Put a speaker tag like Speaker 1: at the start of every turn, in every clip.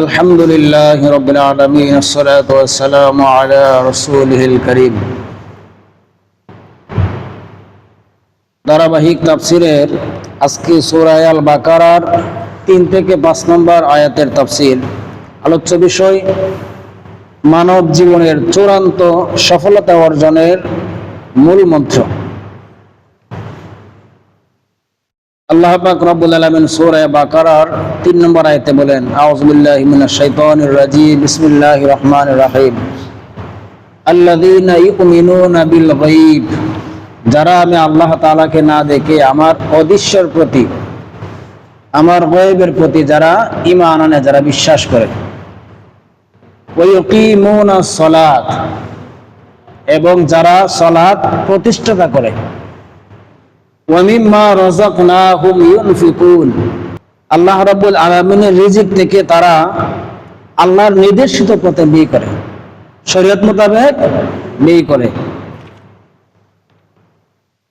Speaker 1: الحمد لله رب العالمين الصلاة والسلام على رسوله الكريم ধারাবাহিক তাফসিরের আজকে সূরা আল বাকারার 3 থেকে 5 নম্বর আয়াতের তাফসির। আলোচ্য বিষয় মানব জীবনের চূড়ান্ত সফলতা অর্জনের মূল মন্ত্র। আল্লাহ পাক রব্বুল আলামিন সূরা বাকারার 3 নম্বর আয়াতে বলেন, আউযু বিল্লাহি মিনাশ শাইতানির রাজীম, বিসমিল্লাহির রহমানির রহিম। আল্লাযীনা ইউমিনুনা বিল গায়ব, যারা আমি আল্লাহ তাআলাকে না দেখে আমার অদৃশ্যের প্রতি, আমার গায়বের প্রতি যারা ঈমান আনে, যারা বিশ্বাস করে। ওয়া ইউকিমুনাস সালাত, এবং যারা সালাত প্রতিষ্ঠাতা করে। ওয়া মিম্মা রাযাকনাহুম ইউনফিকুন, আল্লাহ রাব্বুল আলামিনের রিজিক থেকে তারা আল্লাহর নির্দেশিত পথে ব্যয় করে, শরীয়ত মোতাবেক ব্যয় করে।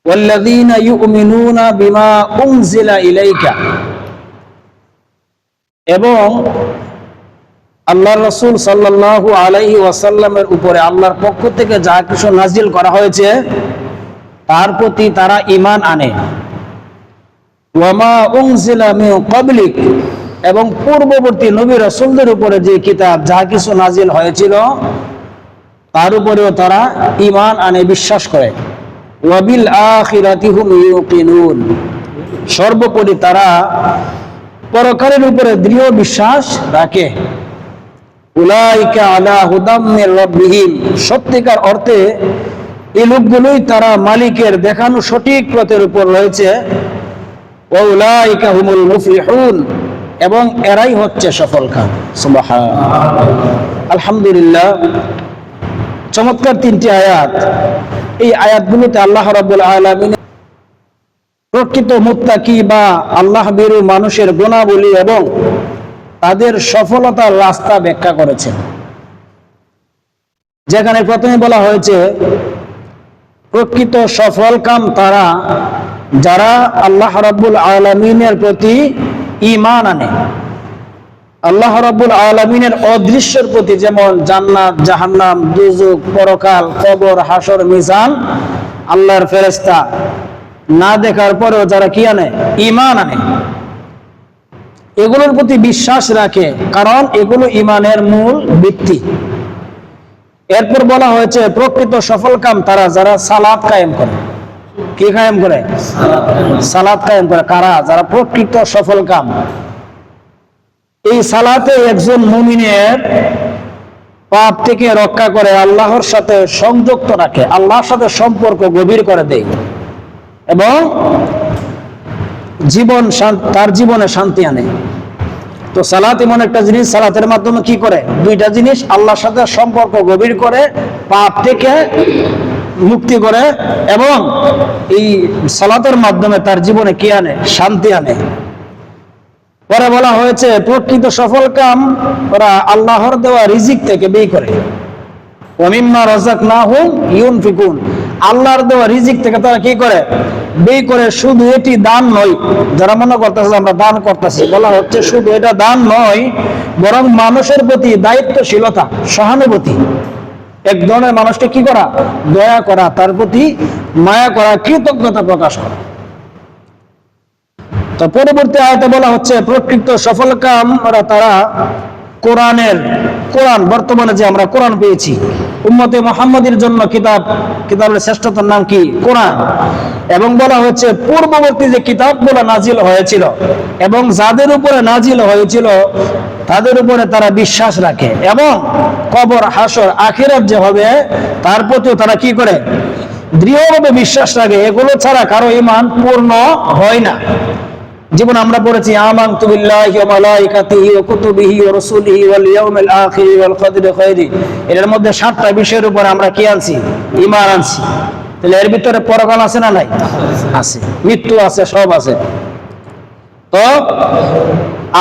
Speaker 1: ওয়াল্লাযীনা ইউমিনুনা বিমা উনজিলা ইলাইকা, এবং আল্লাহর রাসূল সাল্লাল্লাহু আলাইহি ওয়াসাল্লামের উপরে আল্লাহর পক্ষ থেকে যা কিছু নাজিল করা হয়েছে তার প্রতি তারা ঈমান আনে। ওয়ামা উনজিলা মিন ক্বাবলিক, এবং পূর্ববর্তী নবী রাসূলদের উপরে যে কিতাব যা কিছু নাজিল হয়েছিল তার উপরেও তারা ঈমান আনে, বিশ্বাস করে। ওয়া বিল আখিরাতি হুম ইউকিনুন, সর্বোপরি তারা পরকালের উপরে দৃঢ় বিশ্বাস রাখে। উলাইকা আলা হুদাম মির রাব্বিহিম, সত্যিকার অর্থে এই লোকগুলোই তারা মালিকের দেখানো সঠিক পথের উপর রয়েছে। ওয়া উলাইকা হুমুল মুফলিহুন, এবং এরাই হচ্ছে সফলকাম। সুবহানাল্লাহ, আলহামদুলিল্লাহ। চমৎকার 3টি আয়াত। এই আয়াতগুলোতে আল্লাহ রাব্বুল আলামিন প্রকৃত মুত্তাকি বা আল্লাহ ভীরু মানুষের গুণাবলী এবং তাদের সফলতার রাস্তা ব্যাখ্যা করেছেন। যেখানে প্রথমে বলা হয়েছে প্রকৃত সফলকাম তারা যারা আল্লাহ রাব্বুল আলামিনের প্রতি ঈমান আনে, আল্লাহ রাব্বুল আলামিনের অদৃশ্যের প্রতি, যেমন জান্নাত, জাহান্নাম, দুজক, পরকাল, কবর, হাসর, মিজান, আল্লাহর ফেরেশতা না দেখার পরেও যারা কি আনে, ঈমান আনে, এগুলোর প্রতি বিশ্বাস রাখে, কারণ এগুলো ঈমানের মূল ভিত্তি। এরপর বলা হয়েছে প্রকৃত সফলকাম তারা যারা সালাত কায়েম করে। কি কায়েম করে? সালাত কায়েম করে। কারা? যারা প্রকৃত সফলকাম। এই সালাতে একজন মুমিনের পাপ থেকে রক্ষা করে, আল্লাহর সাথে সংযুক্ত রাখে, আল্লাহর সাথে সম্পর্ক গভীর করে দেয়, এবং তার জীবনে শান্তি আনে। তো সালাত এমন একটা জিনিস, সালাতের মাধ্যমে কি করে? 2টা জিনিস, আল্লাহর সাথে সম্পর্ক গভীর করে, পাপ থেকে মুক্তি করে, এবং এই সালাতের মাধ্যমে তার জীবনে কি আনে? শান্তি আনে। পরে বলা হয়েছে প্রকৃত সফলকাম ওরা আল্লাহর দেওয়া রিজিক থেকে ব্যয় করে। ওয়া মিম্মা রাযাকনাহুম ইউনফিকুন, আল্লাহর দেওয়া রিজিক থেকে তারা কি করে? ব্যয় করে। শুধু এটি দান নয়, যারা মনে করতেছে আমরা দান করতেছি, বলা হচ্ছে শুধু এটা দান নয়, বরং মানুষের প্রতি দায়িত্বশীলতা, সহানুভূতি, এক ধরনের মানুষকে কি করা? দয়া করা, তার প্রতি মায়া করা, কৃতজ্ঞতা প্রকাশ করা। তো পরবর্তী আয়াতে বলা হচ্ছে প্রকৃত সফলকাম তারা কোরআন, বর্তমানে যে আমরা কোরআন পেয়েছি, উম্মতে মুহাম্মাদের জন্য কিতাবের শ্রেষ্ঠতর নাম কি? কোরআন। এবং বলা হচ্ছে পূর্ববর্তী যে কিতাবগুলো নাজিল হয়েছিল এবং যাদের উপরে নাজিল হয়েছিল তাদের উপরে তারা বিশ্বাস রাখে, এবং কবর, হাসর, আখিরাত যে হবে তার প্রতিও তারা কি করে? দৃঢ়ভাবে বিশ্বাস রাখে। এগুলো ছাড়া কারো ঈমান পূর্ণ হয় না। জীবন আমরা পড়েছি আমানতু বিল্লাহি ওয়া মালাইকাতিহি ওয়া কুতুবিহি ওয়া রাসূলিহি ওয়াল ইয়াউমিল আখির ওয়াল কদরি খায়রি। এর মধ্যে 7টা বিষয়ের উপর আমরা কি আনছি? ঈমান আনছি। তাহলে এর ভিতরে পরকাল আছে না নাই? আছে। মৃত্যু আছে, সব আছে। তো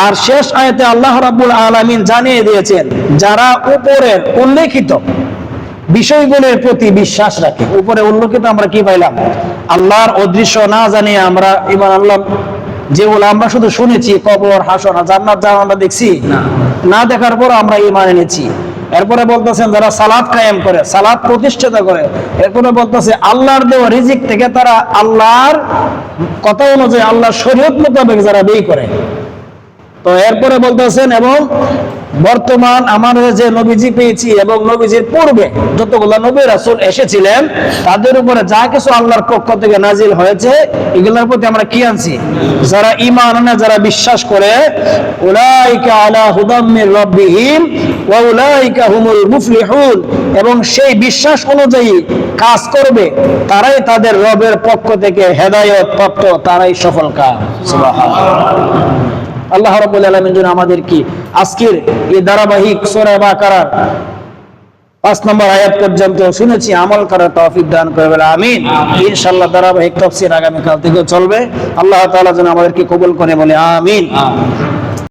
Speaker 1: আর শেষ আয়াতে আল্লাহ রাব্বুল আলামিন জানিয়ে দিয়েছেন যারা উপরের উল্লেখিত বিষয়গুলোর প্রতি বিশ্বাস রাখে। উপরে উল্লেখিত আমরা কি পাইলাম? আল্লাহর অদৃশ্য না জানিয়ে আমরা ঈমান আনলাম, যেগুলো আমরা শুধু শুনেছি, কবর, হাসর, জান্নাত, জাহান্নাম আমরা দেখছি না, না দেখার পর আমরা ঈমান এনেছি। এরপরে বলতেছেন যারা সালাত কায়েম করে, সালাত প্রতিষ্ঠিত করে, এরপরে বলতেছে আল্লাহর দেওয়া রিজিক থেকে তারা আল্লাহর কথা অনুযায়ী আল্লাহর শরীয়ত মোতাবেক যারা ব্যয় করে। তো এরপরে বলতেছেন এবং বর্তমান আমাদের যে নবীজি পেয়েছি এবং নবীজির পূর্বে যতগুলো নবী রাসূল এসেছিলেন তাদের উপরে যা কিছু আল্লাহর পক্ষ থেকে নাজিল হয়েছে এগুলোর প্রতি আমরা কি আনছি? যারা ঈমান আনে, যারা বিশ্বাস করে, উলাইকা আলা হুদাম মির রাব্বিহিম ওয়া উলাইকা হুমুল মুফলিহুন, এবং সেই বিশ্বাস অনুযায়ী কাজ করবে তারাই তাদের রবের পক্ষ থেকে হেদায়েত প্রাপ্ত, তারাই সফলকাম। সুবহানাল্লাহ। আল্লাহ রাব্বুল আলামিন যেন আমাদের কি আজকের এই ধারাবাহিক সূরা বাকারার 5 নম্বর আয়াত পর্যন্ত শুনেছি আমল করার তৌফিক দান করে বলে আমিন। ইনশাআল্লাহ ধারাবাহিক তাফসীর আগামী কাল থেকে চলবে। আল্লাহ তাআলা যেন আমাদেরকে কবুল করে বলে আমিন।